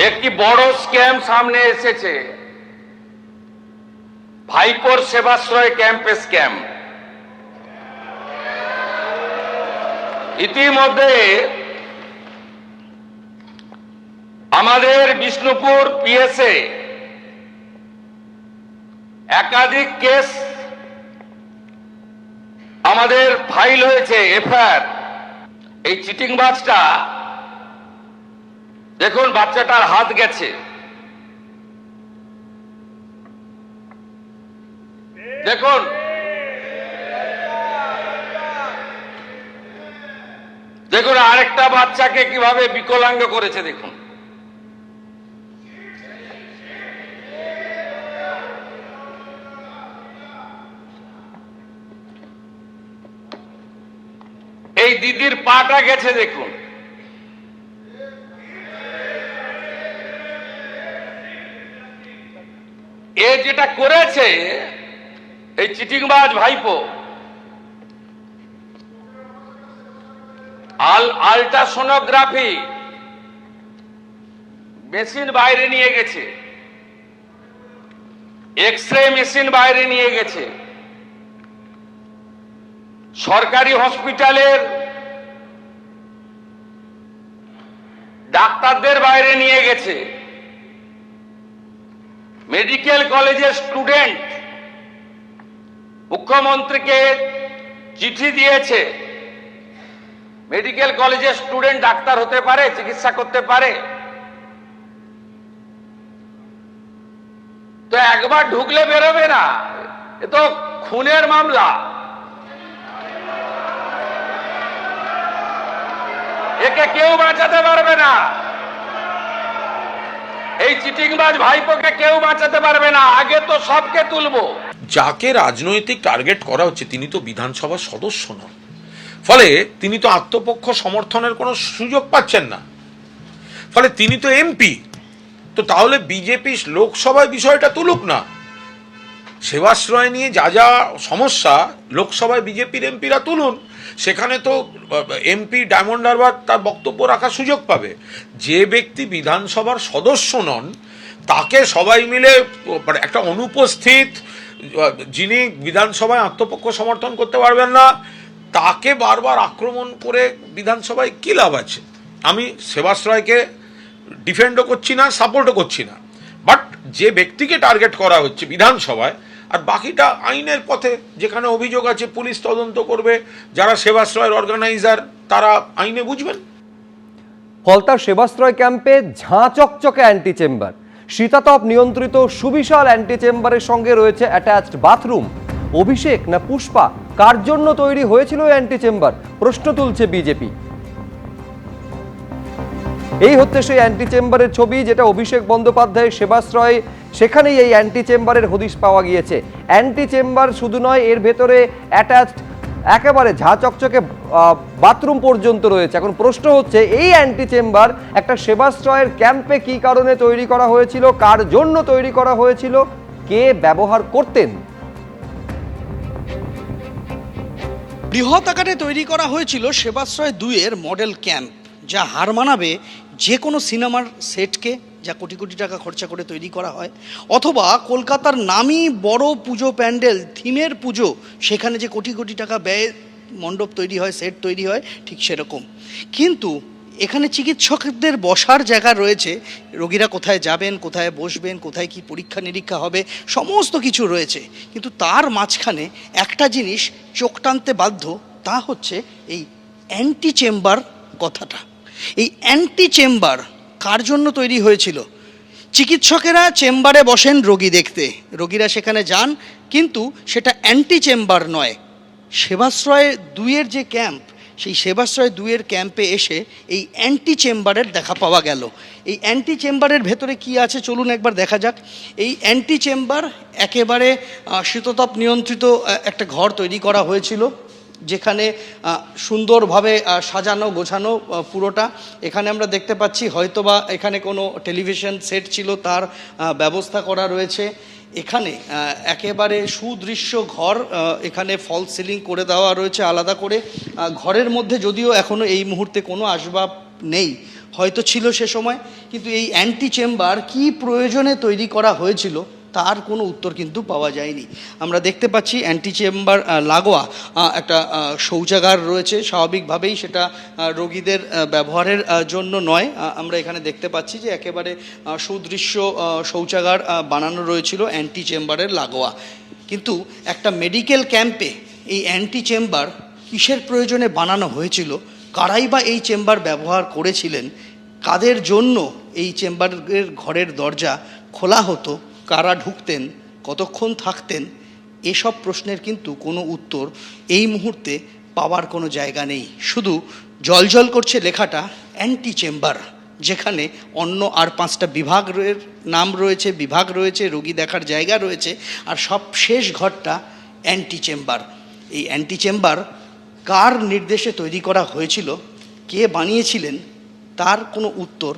একটি বড় স্ক্যাম সামনে এসেছে, ভাইপোর সেবাশ্রয় ক্যাম্পে স্ক্যাম। ইতিমধ্যে আমাদের বিষ্ণুপুর পিএসএ একাধিক কেস আমাদের ফাইল হয়েছে, এফআইআর। এই চিটিংবাজটা দেখুন, বাচ্চাটার হাত গেছে, দেখুন দেখুন আরেকটা বাচ্চাকে কিভাবে বিকলাঙ্গ করেছে দেখুন। এই দিদির পাটা গেছে দেখুন। এ যেটা করেছে এই চিটিংবাজ ভাইপো, আল্ট্রাসোনোগ্রাফি মেশিন বাইরে নিয়ে গেছে, এক্সরে মেশিন বাইরে নিয়ে গেছে, সরকারি হসপিটালের ডাক্তারদের বাইরে নিয়ে গেছে, মেডিকেল কলেজের স্টুডেন্ট মুখ্যমন্ত্রীকে চিঠি দিয়েছে, মেডিকেল কলেজের স্টুডেন্ট ডাক্তার হতে পারে, চিকিৎসা করতে পারে। তো একবার ঢুকলে বেরোবে না, এ তো খুনের মামলা। একে কেউ বাঁচাতে পারবে না, এই চিটিংবাজ ভাইপোকে কেউ বাঁচাতে পারবে না। আগে তো সবকে তুলবো। যাকে রাজনৈতিক টার্গেট করা হচ্ছে তিনি তো বিধানসভার সদস্য নন, ফলে তিনি তো আত্মপক্ষ সমর্থনের কোনো সুযোগ পাচ্ছেন না, ফলে তিনি তো এমপি। তো তাহলে বিজেপি লোকসভায় বিষয়টা তুলুক না। সেবাশ্রয় নিয়ে যা যা সমস্যা লোকসভায় বিজেপির এমপিরা তুলুন, সেখানে তো এমপি ডায়মন্ড হারবার তার বক্তব্য রাখার সুযোগ পাবে। যে ব্যক্তি বিধানসভার সদস্য নন তাকে সবাই মিলে একটা অনুপস্থিত, যিনি বিধানসভায় আত্মপক্ষ সমর্থন করতে পারবেন না, তাকে বারবার আক্রমণ করে বিধানসভায় কী লাভ আছে? আমি সেবাশ্রয়কে ডিফেন্ডও করছি না, সাপোর্টও করছি না, বাট যে ব্যক্তিকে টার্গেট করা হচ্ছে বিধানসভায়, আর বাকিটা আইনের পথে, যেখানে অভিযোগ আছে পুলিশ তদন্ত করবে, যারা সেবাশ্রয়ের অর্গানাইজার তারা আইনে বুঝবেন। ফলতার সেবাশ্রয় ক্যাম্পে ঝাঁ চকচকে অ্যান্টি চেম্বার, শীতাতপ নিয়ন্ত্রিত সুবিশাল অ্যান্টি চেম্বারের সঙ্গে রয়েছে অ্যাটাচড বাথরুম। অভিষেক না পুষ্পা, কার জন্য তৈরি হয়েছিল অ্যান্টি চেম্বার, প্রশ্ন তুলছে বিজেপি। এই হচ্ছে সেই অ্যান্টি চেম্বারের ছবি, যেটা অভিষেক বন্দ্যোপাধ্যায়ের সেবাশ্রয়, সেখানেই এই অ্যান্টি চেম্বারের হদিশ পাওয়া গিয়েছে। অ্যান্টি চেম্বার শুধু নয়, এর ভেতরে অ্যাটাচড একেবারে ঝাঁ চকচকে বাথরুম পর্যন্ত রয়েছে। এখন প্রশ্ন হচ্ছে, এই অ্যান্টি চেম্বার একটা সেবাশ্রয়ের ক্যাম্পে কি কারণে তৈরি করা হয়েছিল, কার জন্য তৈরি করা হয়েছিল, কে ব্যবহার করতেন? বৃহৎ আকারে তৈরি করা হয়েছিল সেবাশ্রয় 2-এর মডেল ক্যাম্প, যা হার মানাবে যে কোনো সিনেমার সেটকে, যা কোটি কোটি টাকা খরচা করে তৈরি করা হয়, অথবা কলকাতার নামী বড় পুজো প্যান্ডেল, থিমের পুজো, সেখানে যে কোটি কোটি টাকা ব্যয়ে মণ্ডপ তৈরি হয়, সেট তৈরি হয়, ঠিক সেরকম। কিন্তু এখানে চিকিৎসকদের বসার জায়গা রয়েছে, রোগীরা কোথায় যাবেন, কোথায় বসবেন, কোথায় কি পরীক্ষা নিরীক্ষা হবে, সমস্ত কিছু রয়েছে। কিন্তু তার মাঝখানে একটা জিনিস চোখ টানতে বাধ্য, তা হচ্ছে এই অ্যান্টি চেম্বার কথাটা। এই অ্যান্টি চেম্বার কার জন্য তৈরি হয়েছিল? চিকিৎসকেরা চেম্বারে বসেন রোগী দেখতে, রোগীরা সেখানে যান, কিন্তু সেটা অ্যান্টি চেম্বার নয়। সেবাশ্রয় 2-এর যে ক্যাম্প, সেই সেবাশ্রয় 2-এর ক্যাম্পে এসে এই অ্যান্টি চেম্বারের দেখা পাওয়া গেল। এই অ্যান্টি চেম্বারের ভেতরে কি আছে চলুন একবার দেখা যাক। এই অ্যান্টি চেম্বার একেবারে শীততাপ নিয়ন্ত্রিত একটা ঘর তৈরি করা হয়েছিল, যেখানে সুন্দরভাবে সাজানো গোছানো পুরোটা। এখানে আমরা দেখতে পাচ্ছি হয়তোবা এখানে কোনো টেলিভিশন সেট ছিল, তার ব্যবস্থা করা রয়েছে। এখানে একেবারে সুদৃশ্য ঘর, এখানে ফল সিলিং করে দেওয়া রয়েছে আলাদা করে। ঘরের মধ্যে যদিও এখনও এই মুহূর্তে কোনো আসবাব নেই, হয়তো ছিল সে সময়, কিন্তু এই অ্যান্টি চেম্বার কী প্রয়োজনে তৈরি করা হয়েছিল তার কোনো উত্তর কিন্তু পাওয়া যায়নি। আমরা দেখতে পাচ্ছি অ্যান্টি চেম্বার লাগোয়া একটা শৌচাগার রয়েছে, স্বাভাবিকভাবেই সেটা রোগীদের ব্যবহারের জন্য নয়। আমরা এখানে দেখতে পাচ্ছি যে একেবারে সুদৃশ্য শৌচাগার বানানো রয়েছিল অ্যান্টি চেম্বারের লাগোয়া। কিন্তু একটা মেডিকেল ক্যাম্পে এই অ্যান্টি চেম্বার কিসের প্রয়োজনে বানানো হয়েছিল, কারাই বা এই চেম্বার ব্যবহার করেছিলেন, কাদের জন্য এই চেম্বারের ঘরের দরজা খোলা হতো, কারা ঢুকতেন, কতক্ষণ থাকতেন, এসব প্রশ্নের কিন্তু কোনো উত্তর এই মুহূর্তে পাওয়ার কোনো জায়গা নেই। শুধু জলজল করছে লেখাটা অ্যান্টি চেম্বার, যেখানে অন্য আর 5টা বিভাগের নাম রয়েছে, বিভাগ রয়েছে, রোগী দেখার জায়গা রয়েছে, আর সব শেষ ঘরটা অ্যান্টি চেম্বার। এই অ্যান্টি চেম্বার কার নির্দেশে তৈরি করা হয়েছিল, কে বানিয়েছিলেন, তার কোনো উত্তর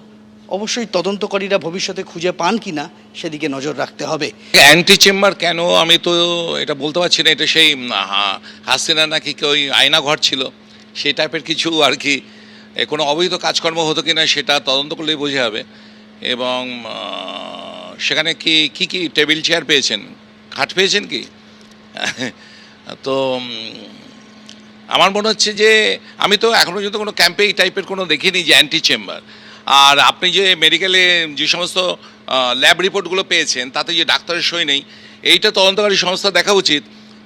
অবশ্যই তদন্তকারীরা ভবিষ্যতে খুঁজে পান কিনা সেদিকে নজর রাখতে হবে। অ্যান্টি চেম্বার কেন আমি তো এটা বলতে পারছি না। এটা সেই হাসিনা নাকি ওই আয়না ঘর ছিল সেই টাইপের কিছু আর কি, কোনো অবৈধ কাজকর্ম হতো কিনা সেটা তদন্ত করলেই বোঝা যাবে। এবং সেখানে কি কি টেবিল চেয়ার পেয়েছেন, খাট পেয়েছেন কি? তো আমার মনে হচ্ছে যে আমি তো এখনো পর্যন্ত কোনো ক্যাম্পে এই টাইপের কোনো দেখিনি যে অ্যান্টি চেম্বার। আর আপনি যে মেডিকেলে যে সমস্ত ল্যাব রিপোর্টগুলো পেয়েছেন তাতে যে ডাক্তারের সই নেই, এইটা তদন্তকারী সংস্থা দেখা উচিত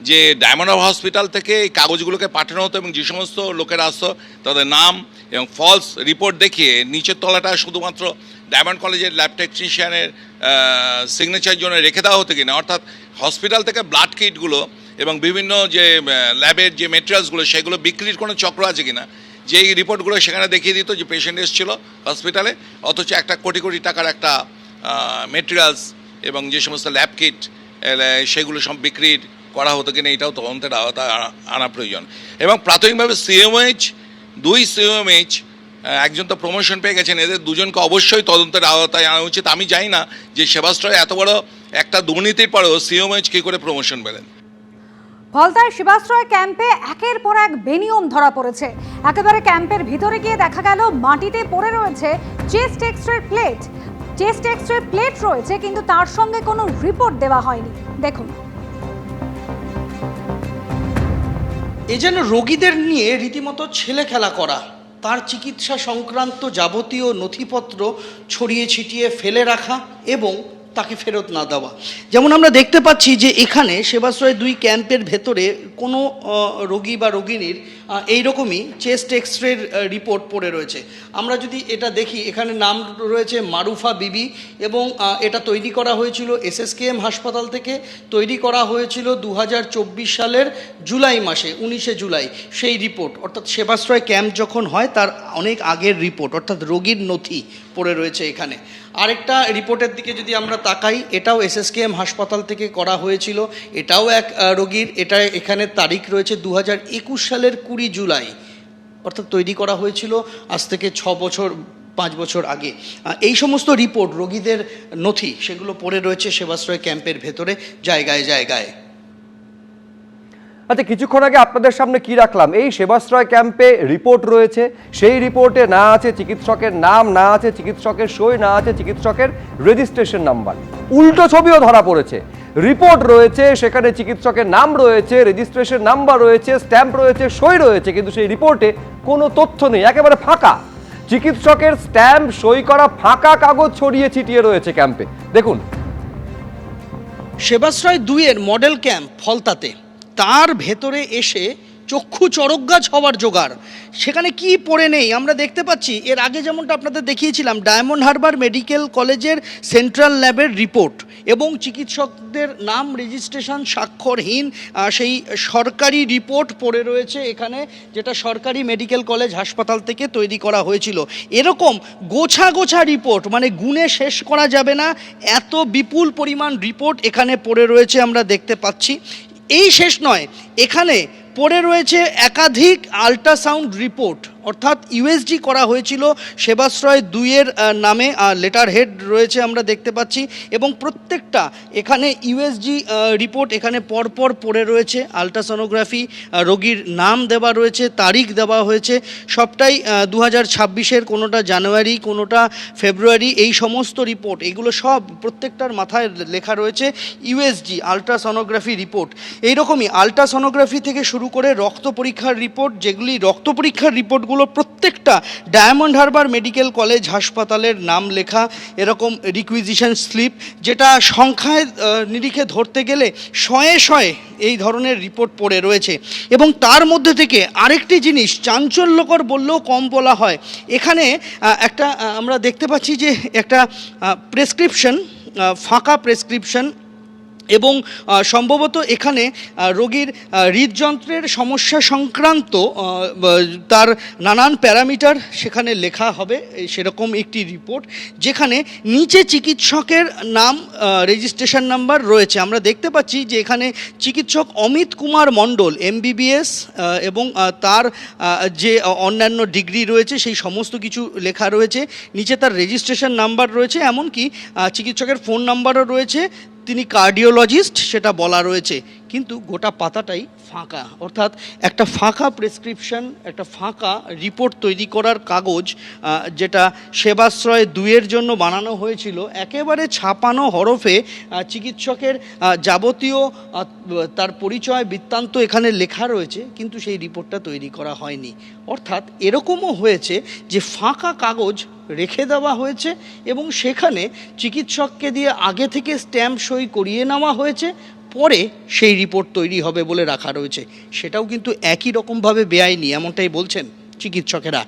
যে ডায়মন্ড হসপিটাল থেকে এই কাগজগুলোকে পাঠানো হতো এবং যে সমস্ত লোকেরা আসতো তাদের নাম এবং ফলস রিপোর্ট দেখিয়ে নিচের তলাটা শুধুমাত্র ডায়মন্ড কলেজের ল্যাব টেকনিশিয়ানের সিগনেচার জন্য রেখে দেওয়া হতো কিনা। অর্থাৎ হসপিটাল থেকে ব্লাড কিটগুলো এবং বিভিন্ন যে ল্যাবের যে মেটেরিয়ালসগুলো সেগুলো বিক্রির কোনো চক্র আছে কিনা, যেই রিপোর্টগুলো সেখানে দেখিয়ে দিত যে পেশেন্ট এসেছিলো হসপিটালে, অথচ একটা কোটি কোটি টাকার একটা মেটেরিয়ালস এবং যে সমস্ত ল্যাব কিট সেগুলো সব বিক্রির করা হতো কিনা, এটাও তদন্তের আওতায় আনা প্রয়োজন। এবং প্রাথমিকভাবে সিএমএইচ, 2 সিএমএইচ, একজন তো প্রমোশন পেয়ে গেছেন, এদের দুজনকে অবশ্যই তদন্তের আওতায় আনা উচিত। আমি জানি না যে সেবাশ্রয় এত বড় একটা দুর্নীতির পরেও সিএমএইচ কী করে প্রমোশন পেলেন। ফলতায় শিবাশ্রয় ক্যাম্পে একের পর এক বেনিয়ম ধরা পড়েছে। একেবারে ক্যাম্পের ভিতরে গিয়ে দেখা গেল মাটিতে পড়ে রয়েছে chest x-ray plate. Chest x-ray plate রয়েছে, কিন্তু তার সঙ্গে কোনো রিপোর্ট দেওয়া হয়নি। দেখুন, এ যেন রোগীদের নিয়ে রীতিমতো ছেলে খেলা করা, তার চিকিৎসা সংক্রান্ত যাবতীয় নথিপত্র ছড়িয়ে ছিটিয়ে ফেলে রাখা এবং তাকে ফেরত না দেওয়া। যেমন আমরা দেখতে পাচ্ছি যে এখানে সেবাশ্রয় 2 ক্যাম্পের ভেতরে কোনো রোগী বা রোগিনীর এইরকমই চেস্ট এক্সরের রিপোর্ট পড়ে রয়েছে। আমরা যদি এটা দেখি, এখানে নাম রয়েছে মারুফা বিবি এবং এটা তৈরি করা হয়েছিল SSKM হাসপাতাল থেকে, তৈরি করা হয়েছিল 2024 সালের জুলাই মাসে, 19শে জুলাই। সেই রিপোর্ট অর্থাৎ সেবাশ্রয় ক্যাম্প যখন হয় তার অনেক আগের রিপোর্ট, অর্থাৎ রোগীর নথি পড়ে রয়েছে এখানে। আরেকটা রিপোর্টের দিকে যদি আমরা তাকাই, এটাও SSKM হাসপাতাল থেকে করা হয়েছিল, এটাও এক রোগীর, এটা এখানে তারিখ রয়েছে 2021 সালের 20 জুলাই, অর্থাৎ তৈরি করা হয়েছিল আজ থেকে 5 বছর আগে। এই সমস্ত রিপোর্ট, রোগীদের নথি, সেগুলো পড়ে রয়েছে সেবাশ্রয় ক্যাম্পের ভেতরে জায়গায় জায়গায়। আচ্ছা, কিছুক্ষণ আগে আপনাদের সামনে কি রাখলাম, এই সেবাশ্রয় ক্যাম্পে রিপোর্ট রয়েছে, সেই রিপোর্টে না আছে চিকিৎসকের নাম, না আছে চিকিৎসকের সই, না আছে চিকিৎসকের রেজিস্ট্রেশন নাম্বার। উল্টো ছবিও ধরা পড়েছে। রিপোর্ট রয়েছে, সেখানে চিকিৎসকের নাম রয়েছে, রেজিস্ট্রেশন নাম্বার রয়েছে, স্ট্যাম্প রয়েছে, সই রয়েছে, কিন্তু সেই রিপোর্টে কোনো তথ্য নেই, একেবারে ফাঁকা। চিকিৎসকের স্ট্যাম্প, সই করা ফাঁকা কাগজ ছড়িয়ে ছিটিয়ে রয়েছে ক্যাম্পে। দেখুন, সেবাশ্রয় 2 এর মডেল ক্যাম্প ফলতাতে, তার ভেতরে এসে চক্ষু চড়কগাছ হওয়ার জোগাড়। সেখানে কি পড়ে নেই আমরা দেখতে পাচ্ছি। এর আগে যেমনটা আপনাদের দেখিয়েছিলাম, ডায়মন্ড হারবার মেডিকেল কলেজের সেন্ট্রাল ল্যাবের রিপোর্ট এবং চিকিৎসকদের নাম, রেজিস্ট্রেশন, স্বাক্ষরহীন সেই সরকারি রিপোর্ট পড়ে রয়েছে এখানে, যেটা সরকারি মেডিকেল কলেজ হাসপাতাল থেকে তৈরি করা হয়েছিল। এরকম গোছা গোছা রিপোর্ট, মানে গুণে শেষ করা যাবে না, এত বিপুল পরিমাণ রিপোর্ট এখানে পড়ে রয়েছে আমরা দেখতে পাচ্ছি। এই শেষ নয়, এখানে পড়ে রয়েছে একাধিক আল্ট্রাসাউন্ড রিপোর্ট, অর্থাৎ ইউএসজি করা হয়েছিল সেবাশ্রয় 2-এর নামে, লেটার হেড রয়েছে আমরা দেখতে পাচ্ছি, এবং প্রত্যেকটা এখানে ইউএসজি রিপোর্ট এখানে পরপর পড়ে রয়েছে। আলট্রাসোনোগ্রাফি রোগীর নাম দেওয়া রয়েছে, তারিখ দেওয়া হয়েছে, সবটাই 2026-এর, কোনোটা জানুয়ারি, কোনোটা ফেব্রুয়ারি, এই সমস্ত রিপোর্ট এগুলো সব প্রত্যেকটার মাথায় লেখা রয়েছে ইউএসজি আলট্রাসোনোগ্রাফি রিপোর্ট। এইরকমই আলট্রাসোনোগ্রাফি থেকে শুরু করে রক্ত পরীক্ষার রিপোর্ট, যেগুলি রক্ত পরীক্ষার রিপোর্টগুলো প্রত্যেকটা ডায়মন্ড হারবার মেডিকেল কলেজ হাসপাতালের নাম লেখা, এরকম রিকুইজিশন স্লিপ, যেটা সংখ্যায় নিরিখে ধরতে গেলে শয়ে শয়ে এই ধরনের রিপোর্ট পড়ে রয়েছে। এবং তার মধ্যে থেকে আরেকটি জিনিস চাঞ্চল্যকর বললেও কম বলা হয়, এখানে একটা আমরা দেখতে পাচ্ছি যে একটা প্রেসক্রিপশন, ফাঁকা প্রেসক্রিপশন, এবং সম্ভবত এখানে রোগীর হৃদযন্ত্রের সমস্যা সংক্রান্ত তার নানান প্যারামিটার সেখানে লেখা হবে, সেরকম একটি রিপোর্ট, যেখানে নিচে চিকিৎসকের নাম, রেজিস্ট্রেশন নাম্বার রয়েছে। আমরা দেখতে পাচ্ছি যে এখানে চিকিৎসক অমিত কুমার মণ্ডল MBBS, এবং তার যে অন্যান্য ডিগ্রি রয়েছে সেই সমস্ত কিছু লেখা রয়েছে। নিচে তার রেজিস্ট্রেশন নাম্বার রয়েছে, এমনকি চিকিৎসকের ফোন নাম্বারও রয়েছে, তিনি কার্ডিওলজিস্ট সেটা বলা রয়েছে। কিন্তু গোটা পাতাটাই ফাঁকা, অর্থাৎ একটা ফাঁকা প্রেসক্রিপশন, একটা ফাঁকা রিপোর্ট তৈরি করার কাগজ, যেটা সেবাশ্রয় 2-এর জন্য বানানো হয়েছিল, একেবারে ছাপানো হরফে চিকিৎসকের যাবতীয় তার পরিচয় বৃত্তান্ত এখানে লেখা রয়েছে, কিন্তু সেই রিপোর্টটা তৈরি করা হয়নি। অর্থাৎ এরকমও হয়েছে যে ফাঁকা কাগজ রেখে দেওয়া হয়েছে এবং সেখানে চিকিৎসককে দিয়ে আগে থেকে স্ট্যাম্প সই করিয়ে নেওয়া হয়েছে, পরে সেই রিপোর্ট তৈরি হবে বলে রাখা রয়েছে। সেটাও কিন্তু একই রকমভাবে বেআইনি, এমনটাই বলছেন চিকিৎসকেরা।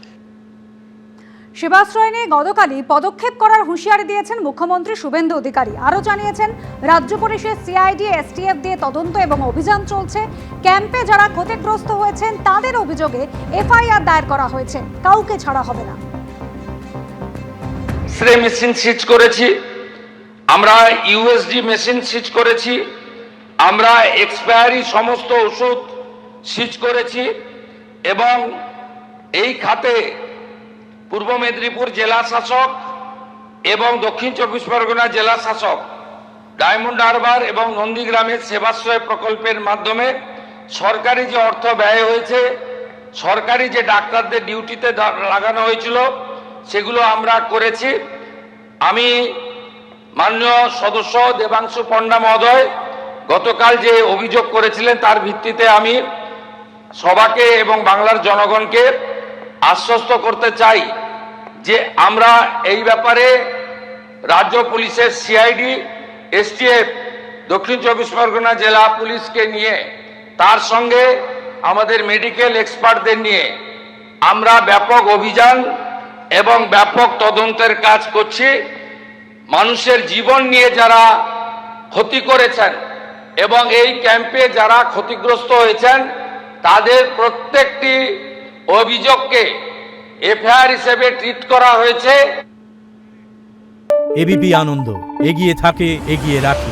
সেবাশ্রয় নিয়ে গতকালই পদক্ষেপ করার হুঁশিয়ারি দিয়েছেন মুখ্যমন্ত্রী শুভেন্দু অধিকারী। আরও জানিয়েছেন, রাজ্য পুলিশের CID STF দিয়ে তদন্ত এবং অভিযান চলছে। ক্যাম্পে যারা ক্ষতিগ্রস্ত হয়েছেন তাদের অভিযোগে FIR দায়ের করা হয়েছে, কাউকে ছাড়া হবে না। এক্সরে মেশিন সিজ করেছি আমরা, USG মেশিন সিজ করেছি আমরা, এক্সপায়ারি সমস্ত ওষুধ সিজ করেছি, এবং এই খাতে পূর্ব মেদিনীপুর জেলা শাসক এবং দক্ষিণ 24 পরগনা জেলা শাসক ডায়মন্ড হারবার এবং নন্দীগ্রামের সেবাশ্রয় প্রকল্পের মাধ্যমে সরকারি যে অর্থ ব্যয় হয়েছে, সরকারি যে ডাক্তারদের ডিউটিতে লাগানো হয়েছিল, সেগুলো আমরা করেছি। আমি মাননীয় সদস্য দেবাংশু পণ্ডা মহোদয় গতকাল যে অভিযোগ করেছিলেন তার ভিত্তিতে আমি সবাকে এবং বাংলার জনগণকে আশ্বস্ত করতে চাই যে আমরা এই ব্যাপারে রাজ্য পুলিশের CID STF দক্ষিণ 24 পরগনা জেলা পুলিশকে নিয়ে, তার সঙ্গে আমাদের মেডিকেল এক্সপার্টদের নিয়ে আমরা ব্যাপক অভিযান এবং ব্যাপক তদন্তের কাজ করছি। মানুষের জীবন নিয়ে যারা ক্ষতি করেছেন এবং এই ক্যাম্পে যারা ক্ষতিগ্রস্ত হয়েছেন তাদের প্রত্যেকটি অভিযোগকে FIR হিসেবে ট্রিট করা হয়েছে। ABP আনন্দ, এগিয়ে থাকে, এগিয়ে রাখে।